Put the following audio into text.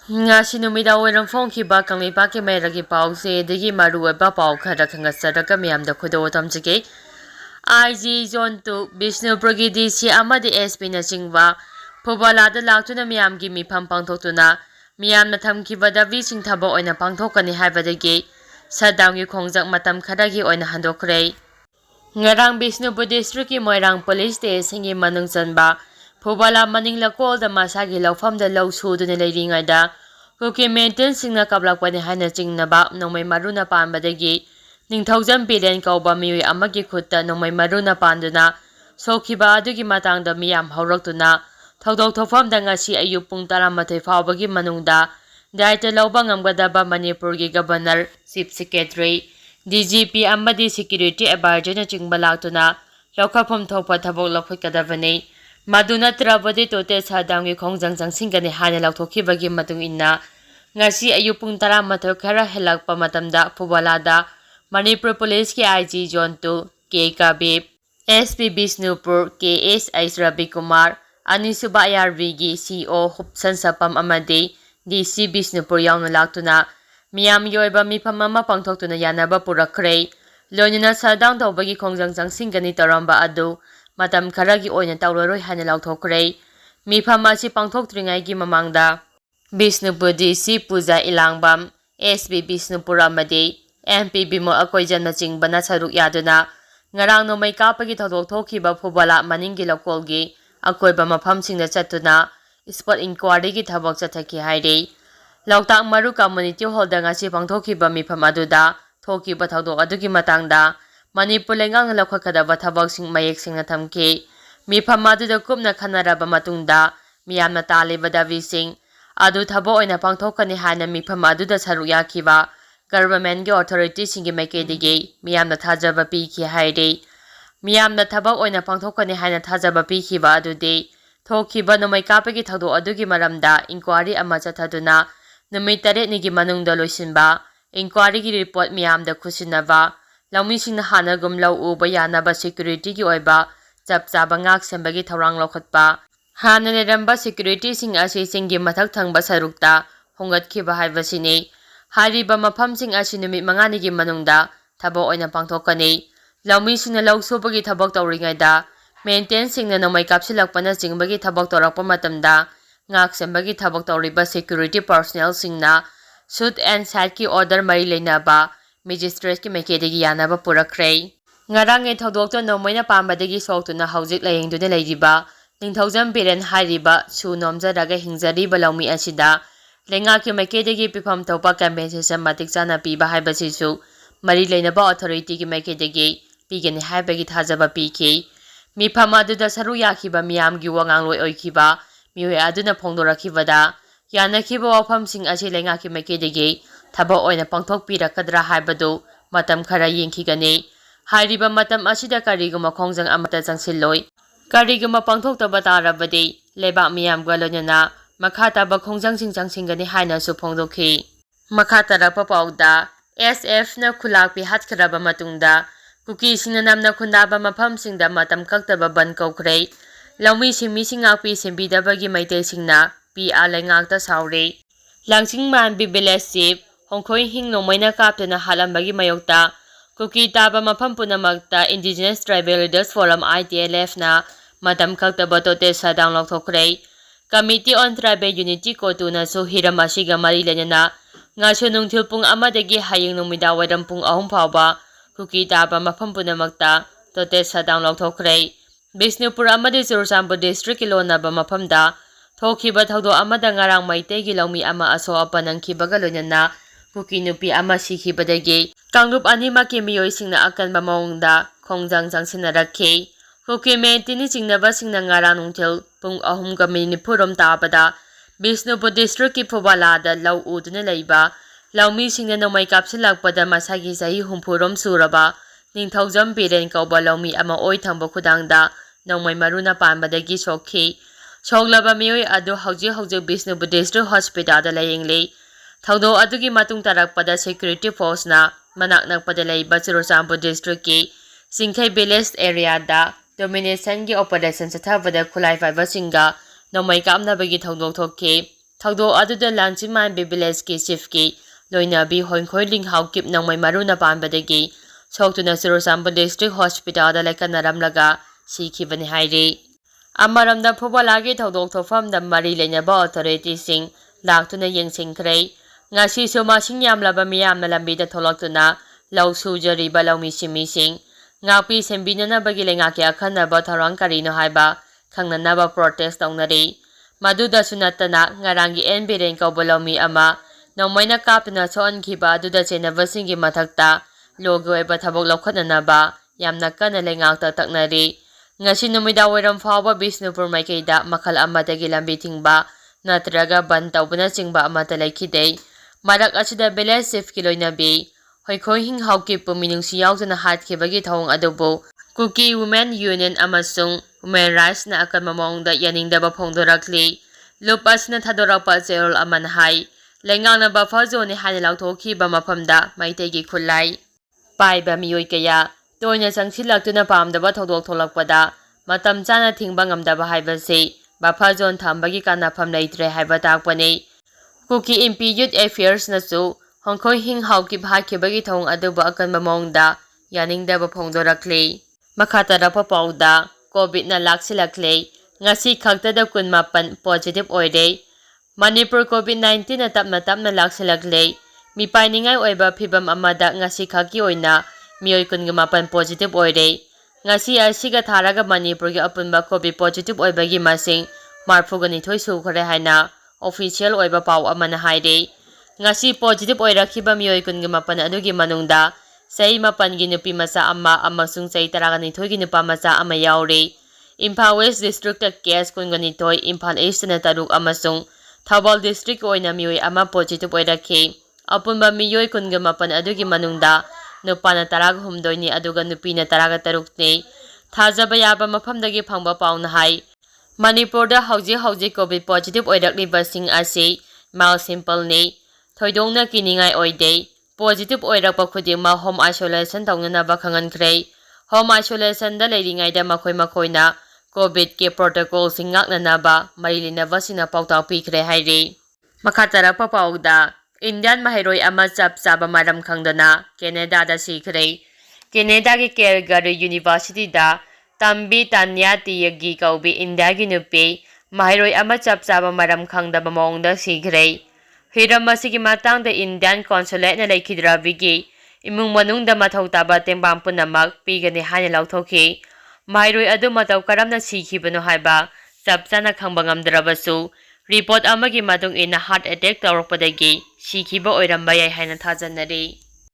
Ngashi numida oiram phongkhiba kangleipa mairagi pause dagi maruoiba pau khara khangasaraga miyamda khudo tamjige IG zone 2 Bishnupurgi DC amadi SP na chingwa Phobalada laktuna miyamgi mifam pangthoktuna miyamna thamkhibada vising thaba oina pangthokani haibadagi shutdown khongjak matam kharagi oina handokre ngarang Bishnupur district ki Moirang police station gi manung chanba Phobala maning lakol da masagi lawfamda law suduna leiringaida Kuki maintenance singna kablakpani haina chingnaba nongmai maruna panbadagi Ningthaujam bilen kauba miyoi amagi khutta nongmai maruna panduna sokhiba adugi matangda miyam hauroktuna thodok thofamda ngasi ayuk pung 12 faubagi manungda daita lawba ngamgadaba Manipurgi governor chief secretary DGP amadi security advisor na chingba laktuna lawkhapom thokpa thabok lakhutkadabani maduna trabadi tote sadangi khongjang jangsingani hana lauthokhibagi matung inna ngasi ayuk pung 12 khara helakpa matamda Phubalada Manipur Police ki IG Zone 2 K Kabib SP Bishnupur KS Ravi Kumar Anisuba IRV gi CO Hupsan Sapam amadi DC Bishnupur yauna laktuna miyam yoiba mifam ama pangthoktuna yanaba purakre loinina shutdown tawbagi khongjang jangsingani taramba adu matam kharagi oina tawraroi hana lauthokre mifam asi pangthoktriŋai gi mamangda Bishnupur DC Puja Ilangbam SP Bishnupur amadi MP Bimo Akoijan na chingbana saruk yaduna ngarang no may kapagi thodok thokhiba Phobala maningi lakolgi akoiba maphamsingda chatuna spot inquiry gi thabok chathaki haire Loktak Maru Community Hall da ngasi pangthokhiba mifam aduda thokiba thodok adugi matangda Manipur lengang lakhakadaba thaboksing mayek singna thamki mifam aduda kupna khanaraba matungda miyamna taliba davising adu thabo oina pangthokani hana mifam aduda saruk yakhiba government authority singi makedigi miyamna thajaba pikhi haire miyamna thabak oina pangthokani hana thajaba pikhiba adude thokhiba nomai kapagi thodok adugi maramda inquiry ama chathaduna numit 8 nigi manungda loisinba inquiry gi report miyamda khusinaba lawmisingna hanagum law uba yanaba security gi oiba chapchaba ngak sembagi thorang lokhatpa hana leramba security sing asi singi mathak thangba sarukta hongatkhiba haibasini hariba maphamsing asi numit 5 nigi manungda thabo oina pangthokani lawmisingna lawsubagi thabak tawringaida maintenance singna nomai kapsilakpana jingbagi thabak torakpa matamda ngak sembagi thabak tawriba security personnel singna suit and side ki order mari leinaba magistrate ki makedagi yanaba purakre ngarang e thodokto nomoina pambadagi soktuna haujik layengduna leiriba Ningthaujam bilen hariba su nomjaraga hingjariba lawmi asida lenga ki makedagi pifam thopa compensation matik chana piba haibasisu mari leinaba authority ki makedagi pigani haibagi thajaba pikhi mifam aduda saru yakhiba miyamgi wangangloi oikhiba miyoi aduna phongdorakhibada yanakhiba wafamsing asi lenga ki makedagi thaba oina pangthokpirakadra haibadu matam khara yengkhigani hairiba matam asida kariguma khongjang amata changsiloi kariguma pangthoktaba tarabadi leba miyamga loinana makhataba khongjang changsinggani haina su phongdokhi makhatara papauda SF na khulakpi hatkharaba matungda Kuki singna namna khundaba maphamsingda matam kaktaba banth koukhre lawmi singmi singakpi sembidabagi maitei singna pi alengakta saure langsing man bi village chief hongkhoi hing nomaina kaptana halambagi mayokta Kuki taba mapham punamakta indigenous tribal leaders forum ITLF na matam kaktaba tote shutdown lokthokre committee on tribal unity kotuna so hiram asiga mari lenana ngaso nungthil pung amadagi hayeng numida wairam pung 3 phawba Kuki taba mafam punamakta tote shutdown lokthokre Bishnupur amadi Churachandpur district kilonaba maphamda thokhiba thodok amada ngarang maitegi lawmi ama aso apanangkhibaga loinana Kuki nupi ama sikhibadagi kangrup animaki miyoi singna akanba mawngda khongjang jangsinnarakhi Kuki mentini chingnaba singna ngarang nungthil pung 3:40 tabada Bishnupur district ki Phobalada law uduna leiba lawmi singna nomai kapsilakpada masagi sahi 30 suraba Ningthaujam bilen kauba lawmi ama oi thangba khudangda nongmai maruna panbadagi sokhi soglaba miyoi adu hauji Bishnupur district hospital da layengli thodok adugi matung tarakpada security force na manak nakpada leiba Churachandpur district ki Singkhai village area da domination gi operation chathabada khulai faiba singa nomai kamnabagi thodok thokhi ꯊꯧꯗꯣꯛ ꯑꯗꯨꯗ ꯂꯥꯡꯆꯤꯟꯃꯥꯟꯕꯤ ꯚꯤꯂꯦꯖꯀꯤ ꯆꯤꯐꯀꯤ ꯂꯣꯏꯅꯕꯤ ꯍꯣꯏꯈꯣꯏ ꯂꯤꯡꯍꯥꯎꯀꯤꯞ ꯅꯣꯡꯃꯩ ꯃꯔꯨꯅ ꯄꯥꯟꯕꯗꯒꯤ ꯁꯣꯛꯇꯨꯅ Churachandpur district ꯍꯣꯁꯄꯤꯇꯥꯜꯗ ꯂꯩꯈꯠꯅꯔꯝꯂꯒ ꯁꯤꯈꯤꯕꯅꯤ ꯍꯥꯏꯔꯤ꯫ ꯑꯃꯔꯣꯝꯗ ꯐꯨꯕꯥꯂꯥꯒꯤ ꯊꯧꯗꯣꯛ ꯊꯣꯛꯐꯝꯗ ꯃꯔꯤ ꯂꯩꯅꯕ ꯑꯣꯊꯣꯔꯤꯇꯤꯁꯤꯡ ꯂꯥꯛꯇꯨꯅ ꯌꯦꯡꯁꯤꯟꯈ꯭ꯔꯦ꯫ ꯉꯁꯤꯁꯨ ꯃꯁꯤꯡ ꯌꯥꯝꯂꯕ ꯃꯤꯌꯥꯝꯅ ꯂꯝꯕꯤꯗ ꯊꯣꯛꯂꯛꯇꯨꯅ ꯂꯧ ꯁꯨꯖꯔꯤꯕ ꯂꯧꯃꯤ ꯁꯤꯟꯃꯤꯁꯤꯡ ꯉꯥꯛꯄꯤ ꯁꯦꯟꯕꯤꯅꯅꯕꯒꯤ ꯂꯩꯉꯥꯛꯀꯤ ꯑꯈꯟꯅꯕ ꯊꯧꯔꯥꯡ ꯀꯔꯤꯅꯣ ꯍꯥꯏꯕ ꯈꯪꯅꯅꯕ ꯄ꯭ꯔꯣꯇꯦꯁ ꯇꯧꯅꯔꯤ꯫ ꯃꯗꯨꯗꯁꯨ ꯅꯠꯇꯅ ꯉꯔꯥꯡꯒꯤ ꯑꯦꯟ ꯕꯤꯔꯦꯟ ꯀꯧꯕ ꯂꯧꯃꯤ ꯑꯃ ꯅꯣꯡꯃꯩꯅ ꯀꯥꯞꯇꯨꯅ ꯁꯣꯛꯍꯟꯈꯤꯕ ꯑꯗꯨꯗ ꯆꯦꯟꯅꯕꯁꯤꯡꯒꯤ ꯃꯊꯛꯇ ꯂꯣꯒꯤ ꯑꯣꯏꯕ ꯊꯕꯛ ꯂꯧꯈꯠꯅꯅꯕ ꯌꯥꯝꯅ ꯀꯟꯅ ꯂꯩꯉꯥꯛꯇ ꯇꯛꯅꯔꯤ꯫ ꯉꯁꯤ ꯅꯨꯃꯤꯗꯥꯡꯋꯥꯏꯔꯝ ꯐꯥꯎꯕ ꯕꯤꯁꯅꯨꯄꯨꯔ ꯃꯥꯏꯀꯩꯗ ꯃꯈꯜ ꯑꯃꯗꯒꯤ ꯂꯝꯕꯤ ꯊꯤꯡꯕ ꯅꯠꯇ꯭ꯔꯒ ꯕꯟ ꯇꯧꯕꯅꯆꯤꯡꯕ ꯑꯃꯠꯇ ꯂꯩꯈꯤꯗꯦ꯫ ꯃꯔꯛ ꯑꯁꯤꯗ ꯚꯤꯂꯦꯖ ꯆꯤꯐꯀꯤ ꯂꯣꯏꯅꯕꯤ ꯍꯣꯏꯈꯣꯏ ꯍꯤꯡꯍꯥꯎꯀꯤꯞꯄꯨ ꯃꯤꯅꯨꯡꯁꯤ ꯌꯥꯎꯗꯅ ꯍꯥꯠꯈꯤꯕꯒꯤ ꯊꯧꯑꯣꯡ ꯑꯗꯨꯕꯨ ꯀꯨꯀꯤ ꯋꯨꯃꯦꯟ ꯌꯨꯅꯤꯌꯟ ꯑꯃꯁꯨꯡ ꯋꯨꯃꯦꯟ ꯔꯥꯏꯠꯁꯅ ꯑꯀꯟꯕ ꯃꯑꯣꯡꯗ ꯌꯥꯅꯤꯡꯗꯕ ꯐꯣꯡꯗꯣꯔꯛꯂꯤ꯫ ꯂꯨꯞ ꯑꯁꯤꯅ ꯊꯥꯗꯣꯔꯛꯄ ꯆꯦꯔꯣꯜ ꯑꯃꯅ ꯍꯥꯏ ꯂꯩꯉꯥꯛꯅ ꯕꯐꯔ ꯖꯣꯟꯅꯤ ꯍꯥꯏꯅ ꯂꯥꯎꯊꯣꯛꯈꯤꯕ ꯃꯐꯝꯗ ꯃꯩꯇꯩꯒꯤ ꯈꯨꯠꯂꯥꯏ ꯄꯥꯏꯕ ꯃꯤꯑꯣꯏ ꯀꯌꯥ ꯇꯣꯏꯅ ꯆꯪꯁꯤꯜꯂꯛꯇꯨꯅ ꯄꯥꯝꯗꯕ ꯊꯧꯗꯣꯛ ꯊꯣꯛꯂꯛꯄꯗ ꯃꯇꯝ ꯆꯥꯅ ꯊꯤꯡꯕ ꯉꯝꯗꯕ ꯍꯥꯏꯕꯁꯤ ꯕꯐꯔ ꯖꯣꯟ ꯊꯝꯕꯒꯤ ꯀꯥꯟꯅꯐꯝ ꯂꯩꯇ꯭ꯔꯦ ꯍꯥꯏꯕ ꯇꯥꯛꯄꯅꯤ꯫ ꯀꯨꯀꯤ ꯑꯦꯝꯄꯤ ꯌꯨꯠ ꯑꯦꯐꯤꯌꯔꯁꯅꯁꯨ ꯍꯣꯏꯈꯣꯏ ꯍꯤꯡꯍꯥꯎꯀꯤꯞ ꯍꯥꯠꯈꯤꯕꯒꯤ ꯊꯧꯑꯣꯡ ꯑꯗꯨꯕꯨ ꯑꯀꯟꯕ ꯃꯑꯣꯡꯗ ꯌꯥꯅꯤꯡꯗꯕ ꯐꯣꯡꯗꯣꯔꯛꯂꯤ꯫ ꯃꯈꯥ ꯇꯥꯔꯛꯄ ꯄꯥꯎꯗ ꯀꯣꯚꯤꯗꯅ ꯂꯥꯛꯁꯤꯜꯂꯛꯂꯦ꯫ ꯉꯁꯤ ꯈꯛꯇꯗ 19 ꯄꯣꯖꯤꯇꯤꯚ ꯑꯣꯏꯔꯦ꯫ ꯃꯅꯤꯄꯨꯔ ꯀꯣꯚꯤꯗ-19ꯅ ꯇꯞꯅ ꯇꯞꯅ ꯂꯥꯛꯁꯤꯜꯂꯛꯂꯦ꯫ ꯃꯤꯄꯥꯏꯅꯤꯡꯉꯥꯏ ꯑꯣꯏꯕ ꯐꯤꯚꯝ ꯑꯃꯗ ꯉꯁꯤ ꯈꯛꯀꯤ ꯑꯣꯏꯅ ꯃꯤꯑꯣꯏ 19 ꯄꯣꯖꯤꯇꯤꯚ ꯑꯣꯏꯔꯦ꯫ ꯉꯁꯤ ꯑꯁꯤꯒ ꯊꯥꯔꯒ ꯃꯅꯤꯄꯨꯔꯒꯤ ꯑꯄꯨꯟꯕ ꯀꯣꯚꯤꯗ ꯄꯣꯖꯤꯇꯤꯚ ꯑꯣꯏꯕꯒꯤ ꯃꯁꯤꯡ 42 ꯁꯨꯈ꯭ꯔꯦ ꯍꯥꯏꯅ ꯑꯣꯐꯤꯁꯤꯌꯦꯜ ꯑꯣꯏꯕ ꯄꯥꯎ ꯑꯃꯅ ꯍꯥꯏꯔꯤ꯫ ꯉꯁꯤ ꯄꯣꯖꯤꯇꯤꯚ ꯑꯣꯏꯔꯛꯈꯤꯕ ꯃꯤꯑꯣꯏ 19 ꯑꯗꯨꯒꯤ ꯃꯅꯨꯡꯗ ꯆꯍꯤ 7ꯒꯤ ꯅꯨꯄꯤ ꯃꯆꯥ ꯑꯃ ꯑꯃꯁꯨꯡ ꯆꯍꯤ 12ꯒꯤ ꯅꯨꯄꯥ ꯃꯆꯥ ꯑꯃ ꯌꯥꯎꯔꯤ꯫ Imphal west district case 22, Imphal ꯏꯁꯇꯅ 3 ꯑꯃꯁꯨꯡ ꯊꯧꯕꯥꯜ ꯗꯤꯁꯇ꯭ꯔꯤꯛꯀꯤ ꯑꯣꯏꯅ ꯃꯤꯑꯣꯏ ꯑꯃ ꯄꯣꯖꯤꯇꯤꯚ ꯑꯣꯏꯔꯛꯈꯤ꯫ ꯑꯄꯨꯟꯕ ꯃꯤꯑꯣꯏ 19 ꯑꯗꯨꯒꯤ ꯃꯅꯨꯡꯗ ꯅꯨꯄꯥꯅ 18ꯅꯤ ꯑꯗꯨꯒ ꯅꯨꯄꯤꯅ 13ꯅꯤ꯫ ꯊꯥꯖꯕ ꯌꯥꯕ ꯃꯐꯝꯗꯒꯤ ꯐꯪꯕ ꯄꯥꯎꯅ ꯍꯥꯏ ꯃꯅꯤꯄꯨꯔꯗ ꯍꯧꯖꯤꯛ ꯍꯧꯖꯤꯛ ꯀꯣꯚꯤꯗ ꯄꯣꯖꯤꯇꯤꯚ ꯑꯣꯏꯔꯛꯂꯤꯕꯁꯤꯡ ꯑꯁꯤ ꯃꯥꯏꯜ ꯁꯤꯝꯄꯜꯅꯤ, ꯊꯣꯏꯗꯣꯛꯅ ꯀꯤꯅꯤꯡꯉꯥꯏ ꯑꯣꯏꯗꯦ꯫ ꯄꯣꯖꯤꯇꯤꯚ ꯑꯣꯏꯔꯛꯄ ꯈꯨꯗꯤꯡꯃꯛ ꯍꯣꯝ ꯑꯥꯏꯁꯣꯂꯦꯁꯟ ꯇꯧꯅꯅꯕ ꯈꯪꯍꯟꯈ꯭ꯔꯦ꯫ ꯍꯣꯝ ꯑꯥꯏꯁꯣꯂꯦꯁꯟꯗ ꯂꯩꯔꯤꯉꯩꯗ ꯃꯈꯣꯏꯅ ꯀꯣꯚꯤꯗꯀꯤ ꯄ꯭ꯔꯣꯇꯣꯀꯣꯜꯁꯤꯡ ꯉꯥꯛꯅꯅꯕ ꯃꯔꯤ ꯂꯩꯅꯕꯁꯤꯡꯅ ꯄꯥꯎꯇꯥꯛ ꯄꯤꯈ꯭ꯔꯦ ꯍꯥꯏꯔꯤ꯫ ꯃꯈꯥ ꯇꯥꯔꯛꯄ ꯄꯥꯎꯗ ꯏꯟꯗꯤꯌꯟ ꯃꯍꯩꯔꯣꯏ ꯑꯃ ꯆꯞ ꯆꯥꯕ ꯃꯔꯝ ꯈꯪꯗꯅ ꯀꯦꯅꯦꯗꯥꯗ ꯁꯤꯈ꯭ꯔꯦ꯫ ꯀꯦꯅꯦꯗꯥꯒꯤ ꯀꯦꯜꯒꯥꯔꯤ ꯌꯨꯅꯤꯚꯔꯁꯤꯇꯤꯗ ꯇꯝꯕꯤ ꯇꯥꯟꯌꯥ ꯇꯤꯌꯒꯤ ꯀꯧꯕꯤ ꯏꯟꯗꯤꯌꯥꯒꯤ ꯅꯨꯄꯤ ꯃꯍꯩꯔꯣꯏ ꯑꯃ ꯆꯞ ꯆꯥꯕ ꯃꯔꯝ ꯈꯪꯗꯕ ꯃꯑꯣꯡꯗ ꯁꯤꯈ꯭ꯔꯦ꯫ ꯍꯤꯔꯝ ꯑꯁꯤꯒꯤ ꯃꯇꯥꯡꯗ ꯏꯟꯗꯤꯌꯟ ꯀꯣꯟꯁꯨꯂꯦꯠꯅ ꯂꯩꯈꯤꯗ꯭ꯔꯕꯒꯤ ꯏꯃꯨꯡ ꯃꯅꯨꯡꯗ ꯃꯊꯧ ꯇꯥꯕ ꯇꯦꯡꯕꯥꯡ ꯄꯨꯝꯅꯃꯛ ꯄꯤꯒꯅꯤ ꯍꯥꯏꯅ ꯂꯥꯎꯊꯣꯛꯈꯤ꯫ ꯃꯍꯩꯔꯣꯏ ꯑꯗꯨ ꯃꯇꯧ ꯀꯔꯝꯅ ꯁꯤꯈꯤꯕꯅꯣ ꯍꯥꯏꯕ ꯆꯞ ꯆꯥꯅ ꯈꯪꯕ ꯉꯝꯗ꯭ꯔꯕꯁꯨ ꯔꯤꯄꯣꯔꯠ ꯑꯃꯒꯤ ꯃꯇꯨꯡ ꯏꯟꯅ ꯍꯥꯔꯠ ꯑꯦꯇꯦꯛ ꯇꯧꯔꯛꯄꯗꯒꯤ ꯁꯤꯈꯤꯕ ꯑꯣꯏꯔꯝꯕ ꯌꯥꯏ ꯍꯥꯏꯅ ꯊꯥꯖꯅꯔꯤ꯫